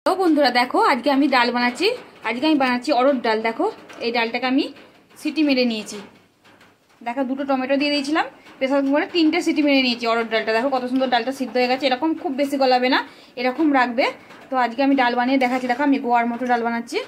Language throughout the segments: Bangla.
তো বন্ধুরা দেখো আজকে আমি ডাল বানাচ্ছি। অরহর ডাল। দেখো এই ডালটাকে আমি সিটি মেরে নিয়েছি। দেখো দুটো টমেটো দিয়ে দিয়েছিলাম, প্রেসার কুকারে 3টে সিটি মেরে নিয়েছি। অরহর ডালটা দেখো কত সুন্দর ডালটা সিদ্ধ হয়ে গেছে। এরকম খুব বেশি গলাবে না, এরকম রাখবে। তো আজকে আমি ডাল বানিয়ে দেখাচ্ছি। দেখো আমি গোয়ার মতো ডাল বানাচ্ছি।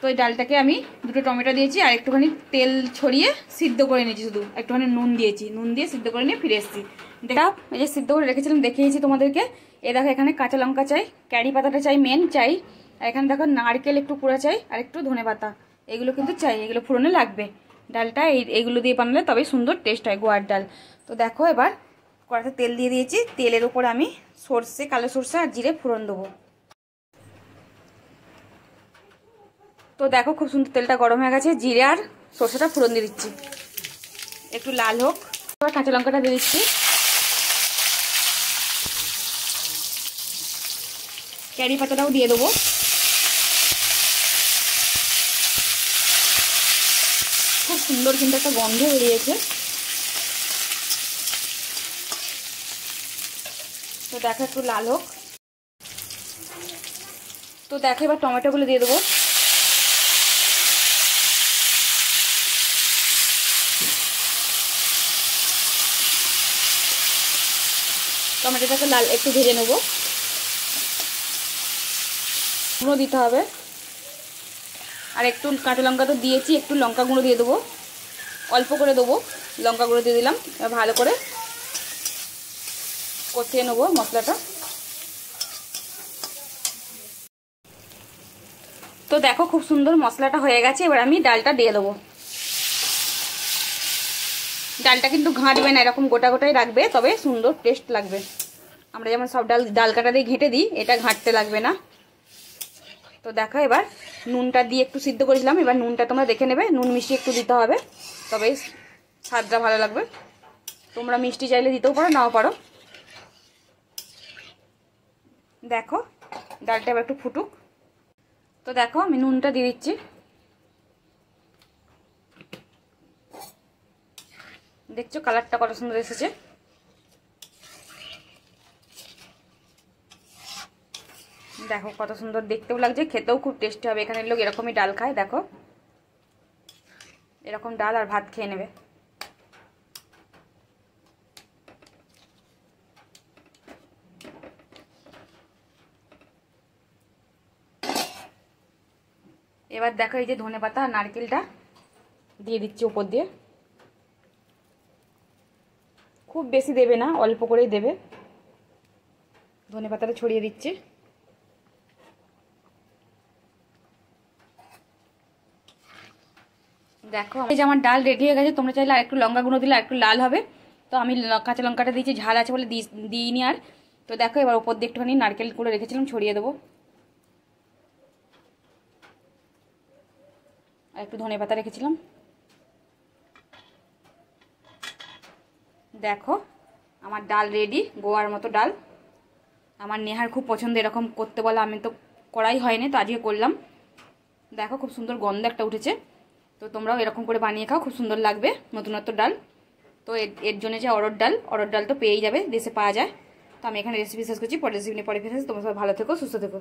তো এই ডালটাকে আমি দুটো টমেটো দিয়েছি আর একটুখানি তেল ছড়িয়ে সিদ্ধ করে নিয়েছি। শুধু একটুখানি নুন দিয়েছি, নুন দিয়ে সিদ্ধ করে নিয়ে ফিরে এসেছি। দেখো এই যে সিদ্ধ করে রেখেছিলাম, দেখিয়েছি তোমাদেরকে। এ দেখো এখানে কাঁচা লঙ্কা চাই, ক্যারি পাতাটা চাই, মেন চাই। আর এখানে দেখো নারকেল একটু কুড়া চাই আর একটু ধনে পাতা, এগুলো কিন্তু চাই, এগুলো ফোড়নে লাগবে। ডালটা এইগুলো দিয়ে বানালে তবেই সুন্দর টেস্ট হয় গোয়ার ডাল। তো দেখো এবার কড়াতে তেল দিয়ে দিয়েছি। তেলের উপর আমি সর্ষে, কালো সর্ষে আর জিরে ফোড়ন দেবো। তো দেখো খুব সুন্দর তেলটা গরম হয়ে গেছে, জিরে আর সর্ষেটা ফোড়ন দিয়ে দিচ্ছি, একটু লাল হোক। এবার কাঁচা লঙ্কাটা দিয়ে দিচ্ছি, ক্যারি পাতাটাও দিয়ে দেবো। খুব সুন্দর কিন্তু একটা গন্ধ বেরিয়েছে। তো দেখো একটু লাল হোক। তো দেখো এবার টমেটোগুলো দিয়ে দেবো। টমেটোটাকে লাল একটু ভেজে নেবো, গুঁড়ো দিতে হবে। আর একটু কাঁচা লঙ্কা তো দিয়েছি, একটু লঙ্কা গুঁড়ো দিয়ে দেবো, অল্প করে দেবো। লঙ্কা গুঁড়ো দিয়ে দিলাম। এবার ভালো করে কষিয়ে নেবো মশলাটা। তো দেখো খুব সুন্দর মশলাটা হয়ে গেছে। এবার আমি ডালটা দিয়ে দেবো। ডালটা কিন্তু ঘাঁটবে না, এরকম গোটা গোটাই রাখবে, তবে সুন্দর টেস্ট লাগবে। আমরা যেমন সব ডাল কাটা দিয়ে ঘেঁটে দিই, এটা ঘাঁটতে লাগবে না। তো দেখো এবার নুনটা দিয়ে একটু সিদ্ধ করেছিলাম, এবার নুনটা তোমরা দেখে নেবে, নুন মিষ্টি একটু দিতে হবে, তবেই স্বাদটা ভালো লাগবে। তোমরা মিষ্টি চাইলে দিতেও পারো, নাও পারো। দেখো ডালটা এবার একটু ফুটুক। তো দেখো আমি নুনটা দিয়ে দিচ্ছি। দেখছো কালারটা কত সুন্দর এসেছে। দেখো কত সুন্দর দেখতেও লাগছে, খেতেও খুব টেস্টি হবে। এখানের লোক এরকমই ডাল খায়। দেখো এরকম ডাল আর ভাত খেয়ে নেবে। এবার দেখো এই যে ধনে পাতা আর নারকেলটা দিয়ে দিচ্ছি উপর দিয়ে। খুব বেশি দেবে না, অল্প করেই দেবে। ধনে পাতাটা ছড়িয়ে দিচ্ছি। দেখো এই যে আমার ডাল রেডি হয়ে গেছে। তোমরা চাইলে আর একটু লঙ্কা গুঁড়ো দিলে আর একটু লাল হবে। তো আমি কাঁচা লঙ্কাটা দিয়েছি, ঝাল আছে বলে দিইনি আর। তো দেখো এবার উপর দিয়ে একটুখানি নারকেল কুড়ে রেখেছিলাম, ছড়িয়ে দেবো। আর একটু ধনে পাতা রেখেছিলাম। দেখো আমার ডাল রেডি, গোয়ার মতো ডাল। আমার নেহার খুব পছন্দ এরকম করতে, বলে আমি তো করাই হয়নি, তো আজকে করলাম। দেখো খুব সুন্দর গন্ধ একটা উঠেছে। তো তোমরাও এরকম করে বানিয়ে খাও, খুব সুন্দর লাগবে নতুনত্ব ডাল। তো এর জন্য যে অরহর ডাল তো পেয়েই যাবে, দেশে পাওয়া যায়। তো আমি এখানে রেসিপি শেষ করছি। পরে রেসিপি নিয়ে পরে ফিরে আসছি। তোমরা সবাই ভালো থেকো, সুস্থ থেকো।